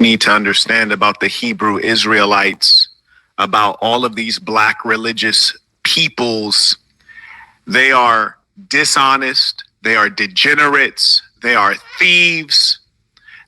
need to understand about the Hebrew Israelites, about all of these black religious peoples. They are dishonest. They are degenerates. They are thieves.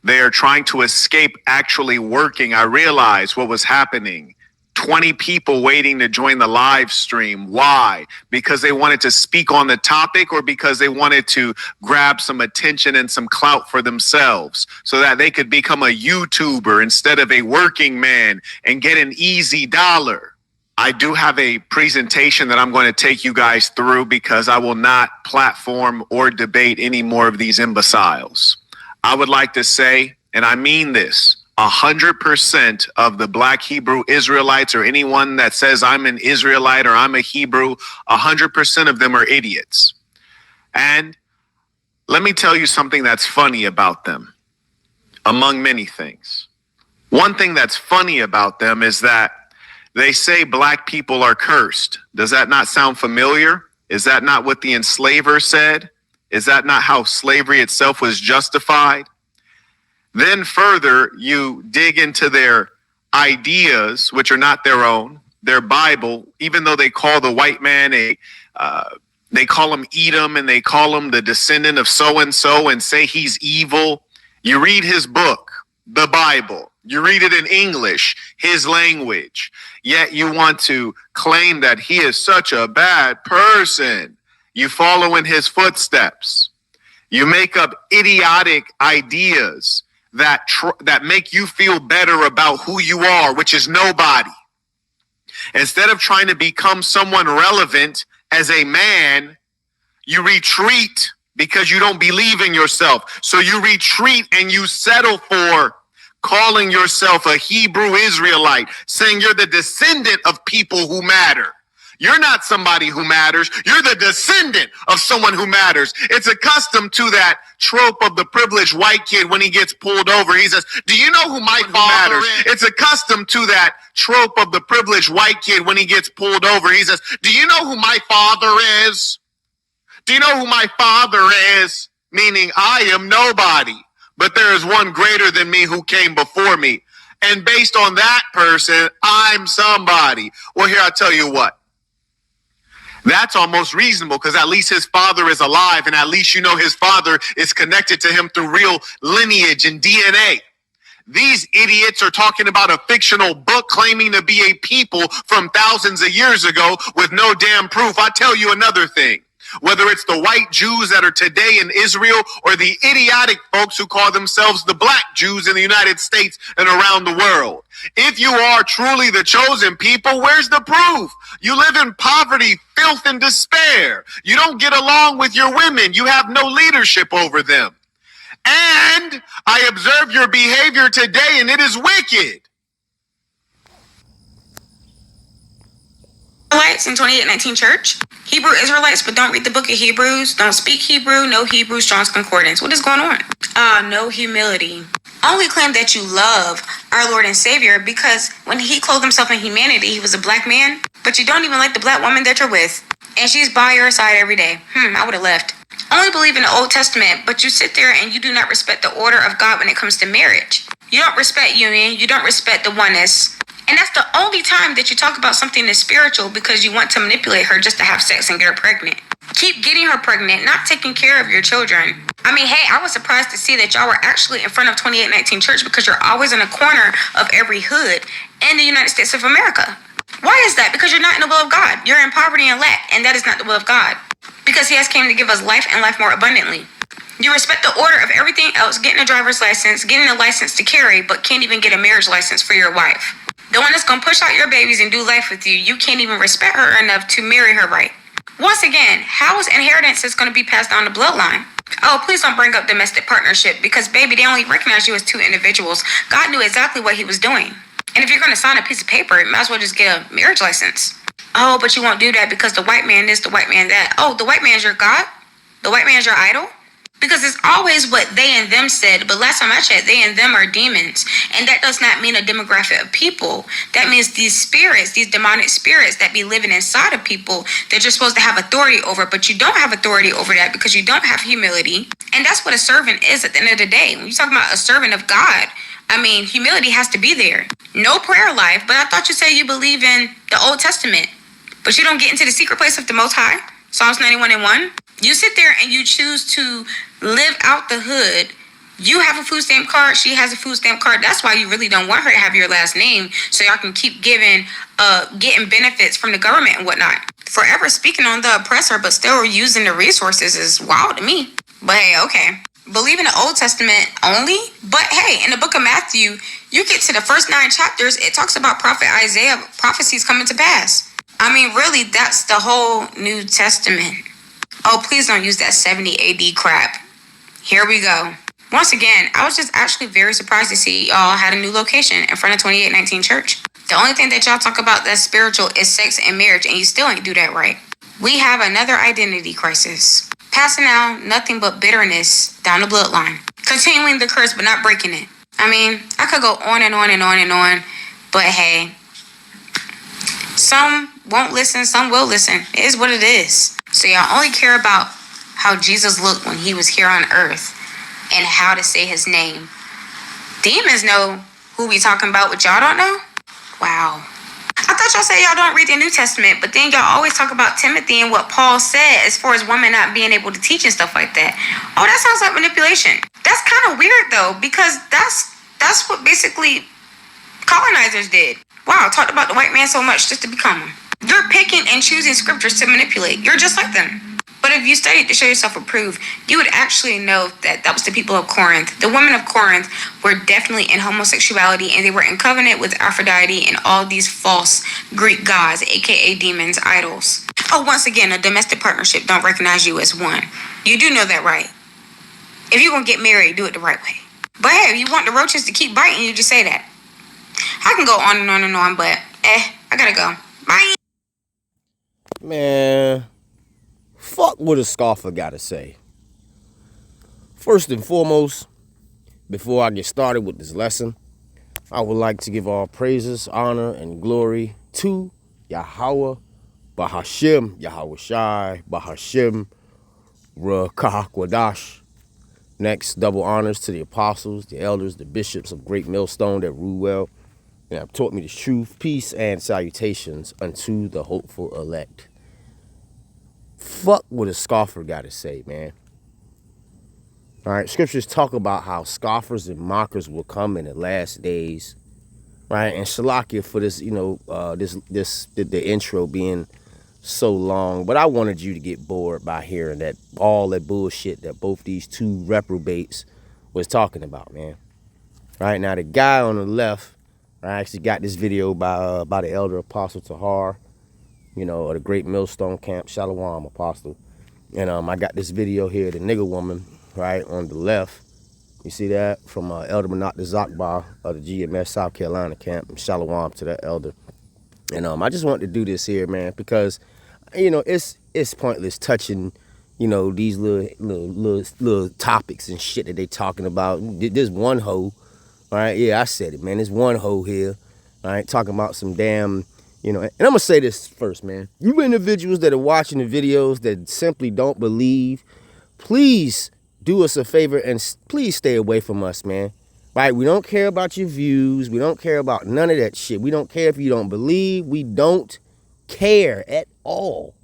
They are trying to escape actually working. I realized what was happening. 20 people waiting to join the live stream. Why? Because they wanted to speak on the topic, or because they wanted to grab some attention and some clout for themselves so that they could become a YouTuber instead of a working man and get an easy dollar. I do have a presentation that I'm going to take you guys through, because I will not platform or debate any more of these imbeciles. I would like to say, and I mean this, 100% of the black Hebrew Israelites, or anyone that says I'm an Israelite or I'm a Hebrew, 100% of them are idiots. And let me tell you something that's funny about them, among many things. One thing that's funny about them is that they say black people are cursed. Does that not sound familiar? Is that not what the enslaver said? Is that not how slavery itself was justified? Then further, you dig into their ideas, which are not their own, their Bible, even though they call the white man they call him Edom, and they call him the descendant of so-and-so, and say he's evil. You read his book, the Bible. You read it in English, his language. Yet you want to claim that he is such a bad person. You follow in his footsteps. You make up idiotic ideas that make you feel better about who you are, which is nobody. Instead of trying to become someone relevant as a man, you retreat because you don't believe in yourself. So you retreat and you settle for calling yourself a Hebrew Israelite, saying you're the descendant of people who matter. You're not somebody who matters. You're the descendant of someone who matters. It's accustomed to that trope of the privileged white kid when he gets pulled over. He says, do you know who my father is? It's accustomed to that trope of the privileged white kid when he gets pulled over. He says, do you know who my father is? Do you know who my father is? Meaning I am nobody, but there is one greater than me who came before me. And based on that person, I'm somebody. Well, here, I'll tell you what. That's almost reasonable, because at least his father is alive, and at least you know his father is connected to him through real lineage and DNA. These idiots are talking about a fictional book claiming to be a people from thousands of years ago with no damn proof. I tell you another thing. Whether it's the white Jews that are today in Israel, or the idiotic folks who call themselves the black Jews in the United States and around the world. If you are truly the chosen people, where's the proof? You live in poverty, filth, and despair. You don't get along with your women. You have no leadership over them. And I observe your behavior today, and it is wicked. Israelites in 2819 church, Hebrew Israelites, but don't read the book of Hebrews, don't speak Hebrew, no Hebrew, Strong's Concordance. What is going on? No humility. Only claim that you love our Lord and Savior because when he clothed himself in humanity, he was a black man, but you don't even like the black woman that you're with, and she's by your side every day. I would have left. Only believe in the Old Testament, but you sit there and you do not respect the order of God when it comes to marriage. You don't respect union, you don't respect the oneness. And that's the only time that you talk about something that's spiritual, because you want to manipulate her just to have sex and get her pregnant. Keep getting her pregnant, not taking care of your children. I mean, hey, I was surprised to see that y'all were actually in front of 2819 church, because you're always in a corner of every hood in the United States of America. Why is that? Because you're not in the will of God. You're in poverty and lack, and that is not the will of God. Because he has came to give us life and life more abundantly. You respect the order of everything else, getting a driver's license, getting a license to carry, but can't even get a marriage license for your wife. The one that's going to push out your babies and do life with you, you can't even respect her enough to marry her right. Once again, how is inheritance is going to be passed down the bloodline? Oh, please don't bring up domestic partnership, because baby, they only recognize you as two individuals. God knew exactly what he was doing. And if you're going to sign a piece of paper, you might as well just get a marriage license. Oh, but you won't do that because the white man this, the white man that. Oh, the white man's your God? The white man's your idol? Because it's always what they and them said, but last time I checked, they and them are demons. And that does not mean a demographic of people. That means these spirits, these demonic spirits that be living inside of people that you're supposed to have authority over, but you don't have authority over that because you don't have humility. And that's what a servant is at the end of the day. When you talk about a servant of God, I mean, humility has to be there. No prayer life, but I thought you said you believe in the Old Testament, but you don't get into the secret place of the Most High. Psalms 91:1. You sit there and you choose to live out the hood. You have a food stamp card. She has a food stamp card. That's why you really don't want her to have your last name, so y'all can keep getting benefits from the government and whatnot. Forever speaking on the oppressor, but still using the resources is wild to me. But hey, okay. Believe in the Old Testament only, but hey, in the book of Matthew, you get to the first 9 chapters, it talks about prophet Isaiah prophecies coming to pass. I mean, really, that's the whole New Testament. Oh, please don't use that 70 AD crap. Here we go. Once again, I was just actually very surprised to see y'all had a new location in front of 2819 Church. The only thing that y'all talk about that's spiritual is sex and marriage, and you still ain't do that right. We have another identity crisis. Passing out nothing but bitterness down the bloodline. Continuing the curse but not breaking it. I mean, I could go on and on and on and on, but hey, some won't listen, some will listen. It is what it is. So y'all only care about how Jesus looked when he was here on earth and how to say his name. Demons know who we talking about, but y'all don't know? Wow. I thought y'all say y'all don't read the New Testament, but then y'all always talk about Timothy and what Paul said as far as women not being able to teach and stuff like that. Oh, that sounds like manipulation. That's kind of weird though, because that's what basically colonizers did. Wow, talked about the white man so much just to become him. You're picking and choosing scriptures to manipulate. You're just like them. But if you studied to show yourself approved, you would actually know that that was the people of Corinth. The women of Corinth were definitely in homosexuality, and they were in covenant with Aphrodite and all these false Greek gods, aka demons, idols. Oh, once again, a domestic partnership don't recognize you as one. You do know that, right? If you're gonna get married, do it the right way. But hey, if you want the roaches to keep biting you, just say that. I can go on and on and on, but I gotta go. Bye. Man, fuck what a scoffer gotta say. First and foremost, before I get started with this lesson, I would like to give all praises, honor, and glory to Yahweh, Bahashim, Yahweh Shai, Bahashim, Ruach. Next, double honors to the apostles, the elders, the bishops of Great Millstone that rule well and have taught me the truth, peace, and salutations unto the hopeful elect. Fuck what a scoffer gotta say, man. All right, scriptures talk about how scoffers and mockers will come in the last days, right? And Shalakia for this, the intro being so long, but I wanted you to get bored by hearing that all that bullshit that both these two reprobates was talking about, man. Right now, the guy on the left, I actually got this video by the elder apostle Tahar, of the Great Millstone Camp, Shalom Apostle. And I got this video here, the nigger woman, right, on the left. You see that? From Elder Manat the Zakbar of the GMS South Carolina camp. Shalom to that elder. And I just wanted to do this here, man, because, it's pointless touching, these little topics and shit that they talking about. There's one hoe, all right? Yeah, I said it, man. There's one hoe here, all right, talking about some damn... and I'm going to say this first, man. You individuals that are watching the videos that simply don't believe, please do us a favor and please stay away from us, man. Right? We don't care about your views. We don't care about none of that shit. We don't care if you don't believe. We don't care at all.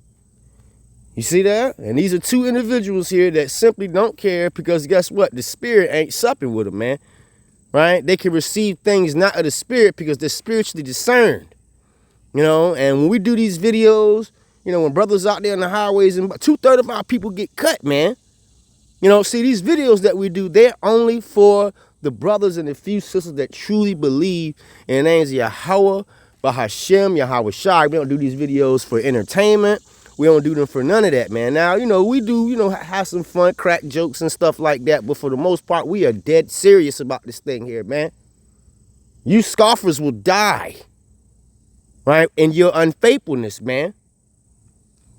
You see that? And these are two individuals here that simply don't care because guess what? The spirit ain't supping with them, man. Right? They can receive things not of the spirit because they're spiritually discerned. And when we do these videos, when brothers out there on the highways and 2/3 of our people get cut, man. See, these videos that we do, they're only for the brothers and the few sisters that truly believe in the names of Yahweh, Bahashim, Yahweh Shai. We don't do these videos for entertainment. We don't do them for none of that, man. Now, we do, have some fun, crack jokes and stuff like that. But for the most part, we are dead serious about this thing here, man. You scoffers will die. Right? In your unfaithfulness, man.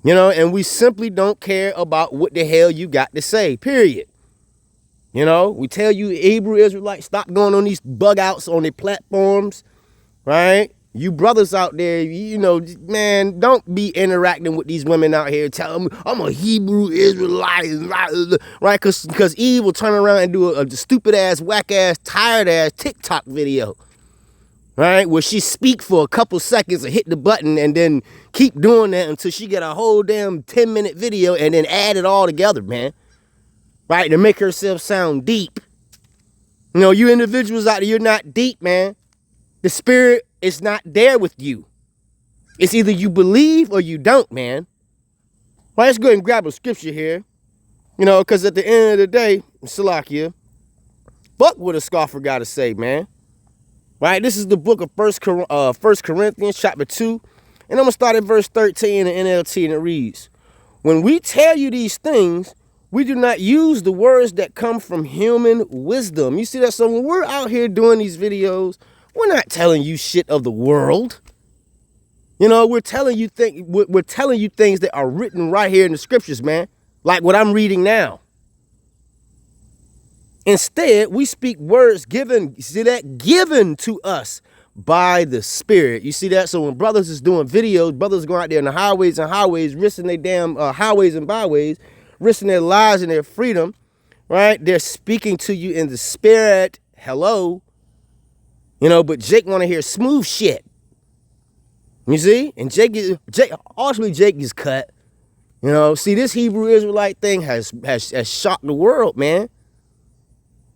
And we simply don't care about what the hell you got to say, period. We tell you Hebrew Israelites, stop going on these bug outs on their platforms, right? You brothers out there, you know, man, don't be interacting with these women out here telling them I'm a Hebrew Israelite, right? Because Eve will turn around and do a stupid ass, whack ass, tired ass TikTok video, right? Where she speak for a couple seconds and hit the button and then keep doing that until she get a whole damn 10-minute video and then add it all together, man, right? To make herself sound deep. You know, you individuals out there, you're not deep, man. The spirit is not there with you. It's either you believe or you don't, man. Well, let's go ahead and grab a scripture here. You know, because at the end of the day, Salakia, fuck what a scoffer got to say, man. Right? This is the book of First Corinthians chapter 2. And I'm going to start at verse 13 in the NLT, and it reads, when we tell you these things, we do not use the words that come from human wisdom. You see that? So when we're out here doing these videos, we're not telling you shit of the world. You know, we're telling you things that are written right here in the scriptures, man. Like what I'm reading now. Instead, we speak words given, you see that? Given to us by the Spirit. You see that? So when brothers is doing videos, brothers go out there in the highways and highways, risking their damn highways and byways, risking their lives and their freedom, right? They're speaking to you in the Spirit. Hello. You know, but Jake want to hear smooth shit. You see? And ultimately Jake is cut. You know, see, this Hebrew Israelite thing has shocked the world, man.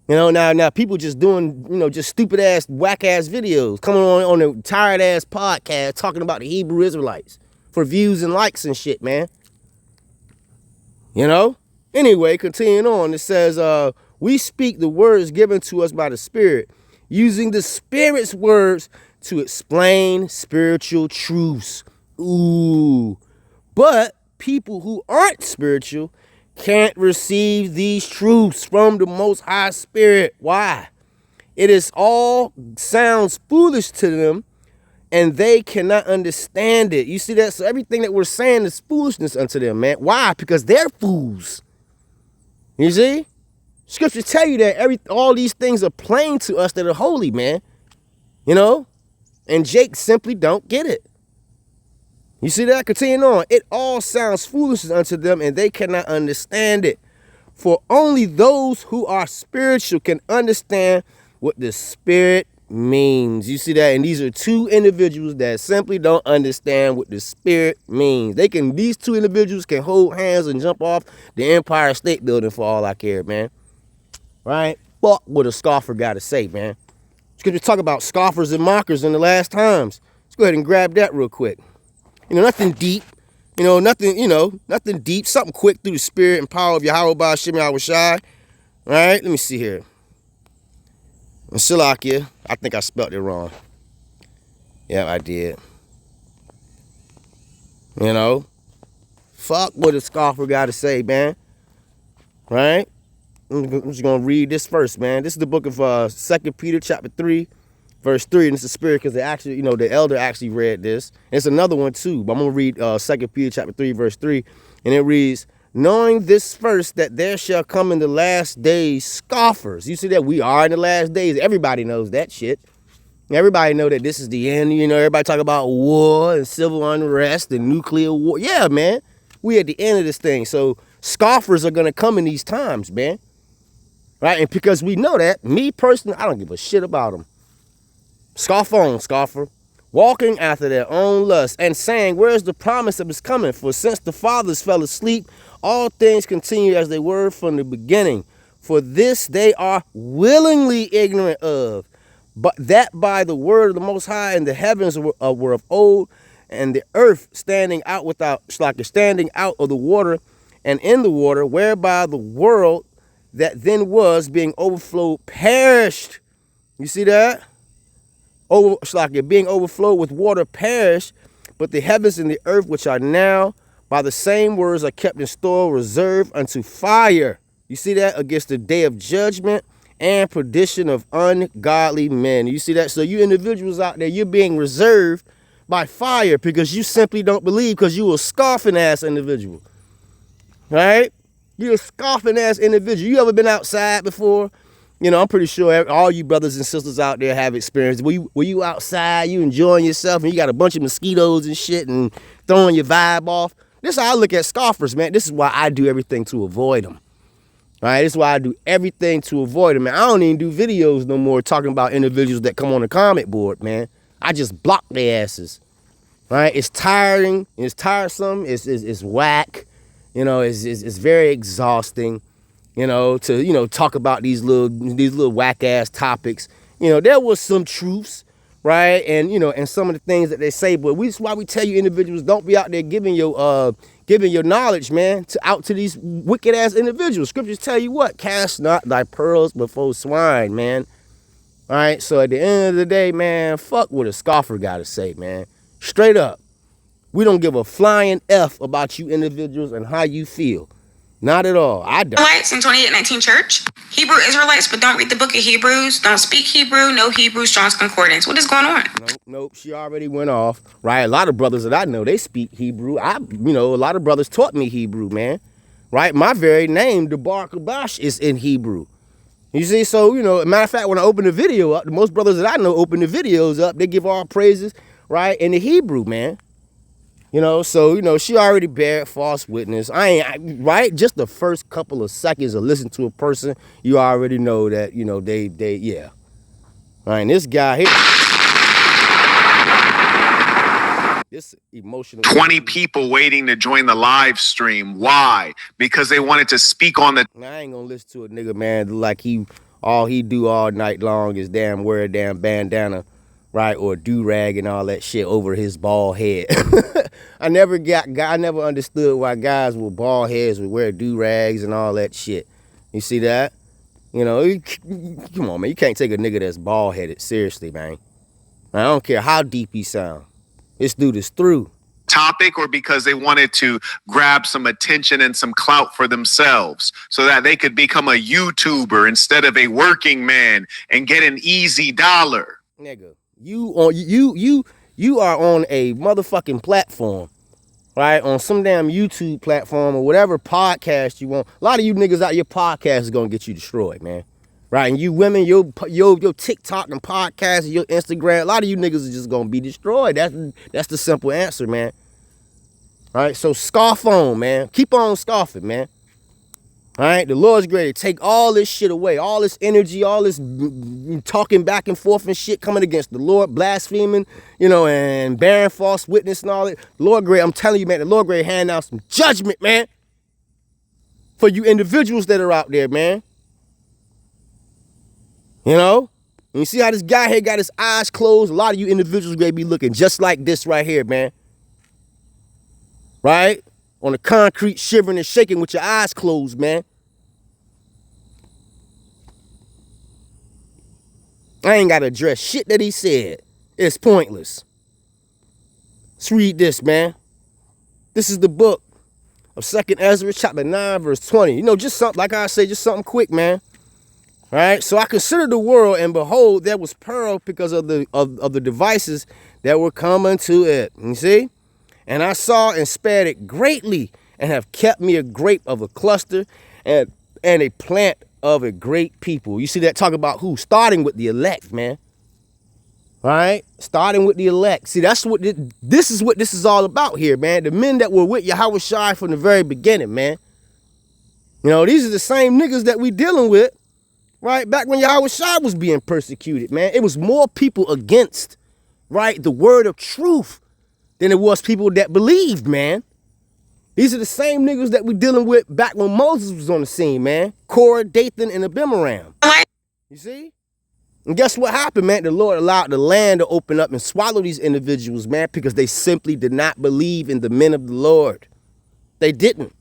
You know, now people just doing, you know, just stupid ass, whack ass videos, coming on a tired ass podcast talking about the Hebrew Israelites for views and likes and shit, man. You know? Anyway, continuing on, it says, we speak the words given to us by the Spirit, using the Spirit's words to explain spiritual truths. Ooh. But people who aren't spiritual can't receive these truths from the Most High Spirit. Why? It is all sounds foolish to them, and they cannot understand it. You see that? So everything that we're saying is foolishness unto them, man. Why? Because they're fools. You see? Scriptures tell you that all these things are plain to us that are holy, man. You know? And Jake simply don't get it. You see that? Continuing on. It all sounds foolish unto them, and they cannot understand it. For only those who are spiritual can understand what the Spirit means. You see that? And these are two individuals that simply don't understand what the Spirit means. These two individuals can hold hands and jump off the Empire State Building for all I care, man. Right? Fuck what a scoffer got to say, man. Scripture talk about scoffers and mockers in the last times. Let's go ahead and grab that real quick. You know, nothing deep. Nothing deep. Something quick through the spirit and power of Yahweh Ba'Shem Yahushai. All right, let me see here. Salakia, I think I spelled it wrong. Yeah, I did. You know, fuck what a scoffer got to say, man. Right? I'm just going to read this first, man. This is the book of 2 Peter chapter 3. Verse 3, and it's the Spirit, because the elder actually read this. It's another one too, but I'm going to read 2 Peter chapter 3, verse 3, and it reads, knowing this first, that there shall come in the last days scoffers. You see that? We are in the last days. Everybody knows that shit. Everybody know that this is the end. You know, everybody talk about war and civil unrest and nuclear war. Yeah, man. We at the end of this thing. So scoffers are going to come in these times, man. Right? And because we know that, me personally, I don't give a shit about them. Scoff on, scoffer, walking after their own lust and saying, where's the promise of his coming? For since the fathers fell asleep, all things continue as they were from the beginning. For this they are willingly ignorant of, but that by the word of the Most High and the heavens were of old, and the earth standing out of the water and in the water, whereby the world that then was being overflowed perished. You see that? Being overflowed with water perished, but the heavens and the earth, which are now by the same words, are kept in store, reserved unto fire. You see that? Against the day of judgment and perdition of ungodly men. You see that? So you individuals out there, you're being reserved by fire because you simply don't believe, because you a scoffing ass individual. Right? You're a scoffing ass individual. You ever been outside before You know, I'm pretty sure all you brothers and sisters out there have experience. Were you outside, you enjoying yourself, and you got a bunch of mosquitoes and shit and throwing your vibe off? This is how I look at scoffers, man. This is why I do everything to avoid them. All right, this is why I do everything to avoid them, man. I don't even do videos no more talking about individuals that come on the comment board, man. I just block their asses. All right, it's tiring, it's tiresome, it's whack, you know, it's very exhausting. You know, to talk about these little whack ass topics. You know, there was some truths, right? And and some of the things that they say, but that's why we tell you individuals, don't be out there giving your knowledge, man, out to these wicked ass individuals. Scriptures tell you what, cast not thy pearls before swine, man. All right, so at the end of the day, man, fuck what a scoffer gotta say, man. Straight up, we don't give a flying F about you individuals and how you feel. Not at all. I don't. Israelites in 2819 church. Hebrew Israelites, but don't read the book of Hebrews. Don't speak Hebrew. No Hebrew, Strong's Concordance. What is going on? Nope. She already went off. Right. A lot of brothers that I know, they speak Hebrew. A lot of brothers taught me Hebrew, man. Right. My very name, Debar Kabash, is in Hebrew. You see, so, matter of fact, when I open the video up, the most brothers that I know open the videos up, they give all praises, right, in the Hebrew, man. So, she already bared false witness. Right? Just the first couple of seconds of listening to a person, you already know that, yeah. All right, and this guy here, this emotional. 20 people waiting to join the live stream. Why? Because they wanted to speak on the. I ain't gonna listen to a nigga, man, like all he do all night long is wear a damn bandana, right, or do-rag and all that shit over his bald head. I never understood why guys with bald heads would wear do-rags and all that shit. You see that? Come on, man. You can't take a nigga that's bald-headed seriously, man. I don't care how deep he sound. This dude is through. Topic, or because they wanted to grab some attention and some clout for themselves so that they could become a YouTuber instead of a working man and get an easy dollar. Nigga, you are on a motherfucking platform, right? On some damn YouTube platform or whatever podcast you want. A lot of you niggas out, your podcast is gonna get you destroyed, man. Right? And you women, your TikTok and podcast and your Instagram, a lot of you niggas are just gonna be destroyed. That's the simple answer, man. All right, so scoff on, man. Keep on scoffing, man. All right, the Lord's great. Take all this shit away, all this energy, all this talking back and forth and shit coming against the Lord, blaspheming, and bearing false witness and all that. The Lord great, I'm telling you, man, the Lord great hand out some judgment, man, for you individuals that are out there, man. And you see how this guy here got his eyes closed? A lot of you individuals may be looking just like this right here, man. Right? On the concrete, shivering and shaking with your eyes closed, man. I ain't got to address shit that he said. It's pointless. Let's read this, man. This is the book of 2nd Ezra, chapter 9, verse 20. Just something, like I say, just something quick, man. All right, so I considered the world, and behold, there was peril because of the devices that were coming to it. You see? And I saw and spared it greatly, and have kept me a grape of a cluster, and a plant of a great people. You see that? Talk about who? Starting with the elect, man. All right? Starting with the elect. See, that's what this is all about here, man. The men that were with Yahweh Shai from the very beginning, man. These are the same niggas that we dealing with. Right, back when Yahweh Shai was being persecuted, man, it was more people against, right, the word of truth than it was people that believed, man. These are the same niggas that we dealing with back when Moses was on the scene, man. Korah, Dathan, and Abiram. You see? And guess what happened, man? The Lord allowed the land to open up and swallow these individuals, man, because they simply did not believe in the men of the Lord. They didn't.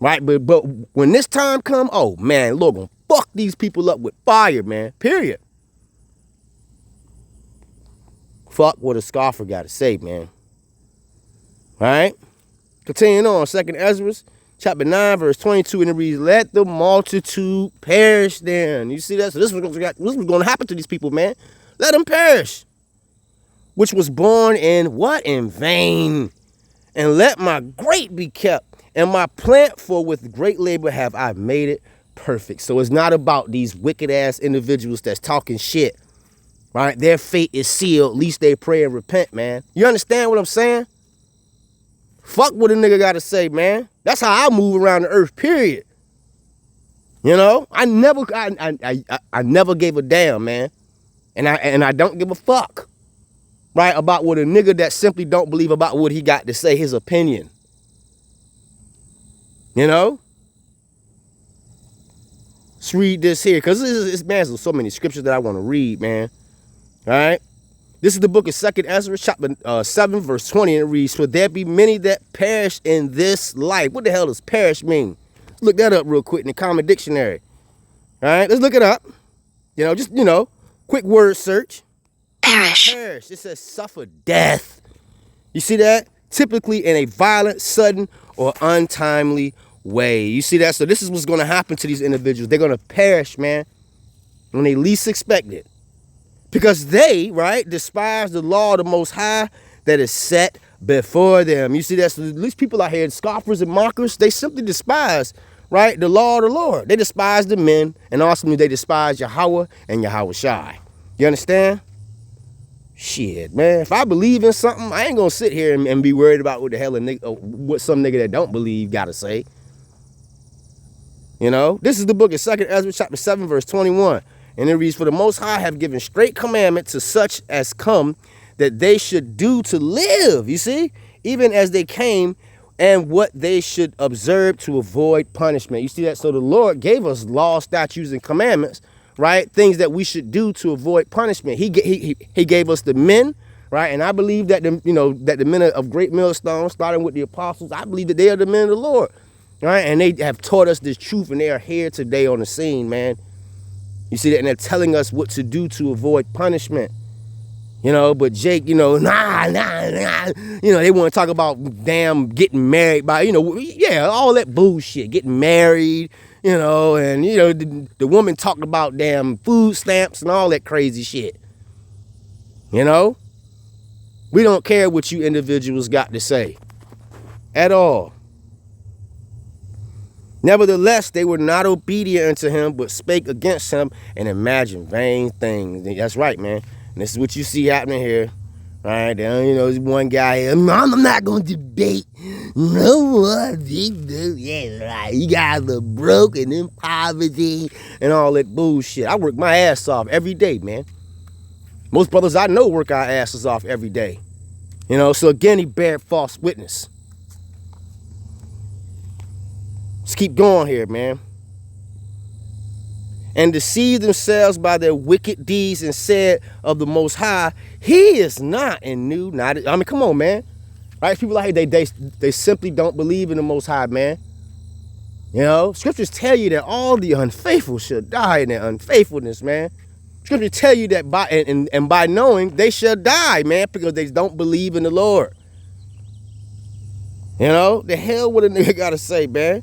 Right, but when this time come, oh, man, Lord gonna fuck these people up with fire, man, period. Fuck what a scoffer got to say, man. All right, continuing on, 2nd Ezra, chapter 9, verse 22, and it reads, let the multitude perish then. You see that? So this was going to happen to these people, man. Let them perish. Which was born in what? In vain. And let my grape be kept, and my plant, for with great labor have I made it. perfect. So it's not about these wicked ass individuals that's talking shit, right? Their fate is sealed. At least they pray and repent, man. You understand what I'm saying? Fuck what a nigga gotta say, man. That's how I move around the earth, period. You know, I never gave a damn, man. And I don't give a fuck, right, about what a nigga that simply don't believe about what he got to say, his opinion. You know? Let's read this here, because there's so many scriptures that I want to read, man. All right? This is the book of 2nd Ezra, chapter 7, verse 20, and it reads, "For there be many that perish in this life." What the hell does perish mean? Let's look that up real quick in the Common Dictionary. All right? Let's look it up. You know, just, quick word search. Perish. Perish. It says suffer death. You see that? Typically in a violent, sudden, or untimely way. You see that? So this is what's going to happen to these individuals. They're going to perish, man, when they least expect it. Because they, right, despise the law of the Most High that is set before them. You see that? So these people out here, scoffers and mockers, they simply despise, right, the law of the Lord. They despise the men, and ultimately they despise Yahweh and Yahweh Shai. You understand? Shit, man. If I believe in something, I ain't gonna sit here and be worried about what the hell what some nigga that don't believe gotta say. You know, this is the book of 2nd Ezra, chapter 7, verse 21. And it reads, "For the Most High have given straight commandment to such as come that they should do to live," you see, "even as they came, and what they should observe to avoid punishment." You see that? So the Lord gave us law, statutes, and commandments, right? Things that we should do to avoid punishment. He gave us the men, right? And I believe that the men of Great Millstone, starting with the apostles, I believe that they are the men of the Lord, right? And they have taught us this truth, and they are here today on the scene, man. You see that? And they're telling us what to do to avoid punishment. But Jake, nah. They want to talk about damn getting married by, all that bullshit, getting married, and, the woman talked about damn food stamps and all that crazy shit. We don't care what you individuals got to say at all. Nevertheless, they were not obedient unto him, but spake against him and imagined vain things. That's right, man. And this is what you see happening here. All right, there's one guy here. I'm not going to debate. No one. Yeah, right. You guys are broke and in poverty and all that bullshit. I work my ass off every day, man. Most brothers I know work our asses off every day. So again, he bear false witness. Let's keep going here, man. "And deceived themselves by their wicked deeds, and said of the Most High, He is not and knew not." I mean, come on, man. Right? People out here, they simply don't believe in the Most High, man. Scriptures tell you that all the unfaithful shall die in their unfaithfulness, man. Scriptures tell you that by knowing they shall die, man, because they don't believe in the Lord. The hell what a nigga gotta say, man.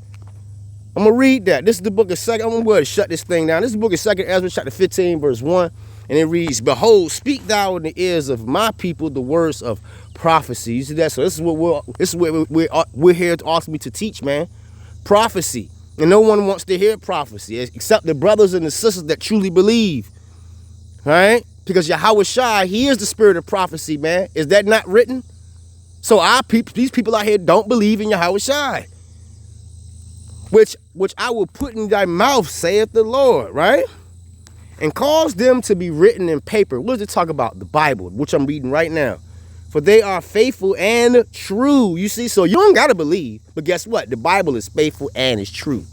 I'm going to read that. This is the book of 2nd. I'm going to shut this thing down. This is the book of 2nd Ezra, chapter 15, verse 1. And it reads, "Behold, speak thou in the ears of my people the words of prophecy." You see that? So this is what we're here to ultimately to teach, man. Prophecy. And no one wants to hear prophecy except the brothers and the sisters that truly believe. All right? Because Yahweh Shai, he is the spirit of prophecy, man. Is that not written? So these people out here don't believe in Yahweh Shai. Which I will put in thy mouth, saith the Lord, right? And cause them to be written in paper. What does it talk about? The Bible, which I'm reading right now. "For they are faithful and true." You see, so you don't got to believe. But guess what? The Bible is faithful and it's true,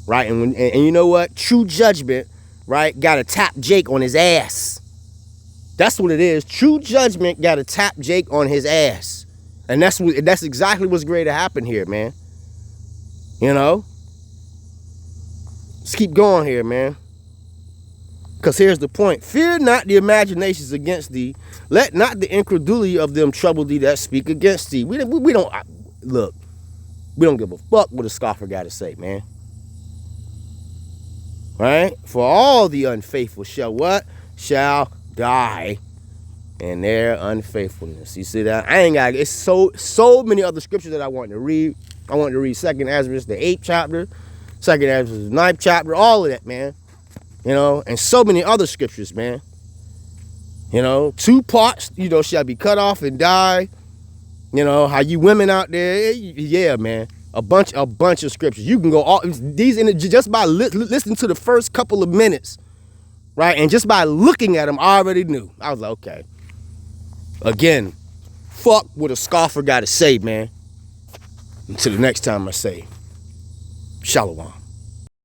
right? And you know what? True judgment, right, got to tap Jake on his ass. That's what it is. True judgment got to tap Jake on his ass. And that's exactly what's going to happen here, man. Let's keep going here, man. Because here's the point. "Fear not the imaginations against thee. Let not the incredulity of them trouble thee that speak against thee." We don't give a fuck what a scoffer got to say, man. Right? "For all the unfaithful shall what? Shall die in their unfaithfulness." You see that? It's so many other scriptures that I want to read. I want to read 2nd Ezra, the 8th chapter, Second Ezra, 9th chapter, all of that, man. You know, and so many other scriptures, man. You know, 2 parts, you know, shall be cut off and die. You know, how you women out there, yeah, man. A bunch of scriptures. You can go all these in just by listening to the first couple of minutes, right? And just by looking at them, I already knew. I was like, okay. Again, fuck what a scoffer got to say, man. Until the next time I say, Shalom.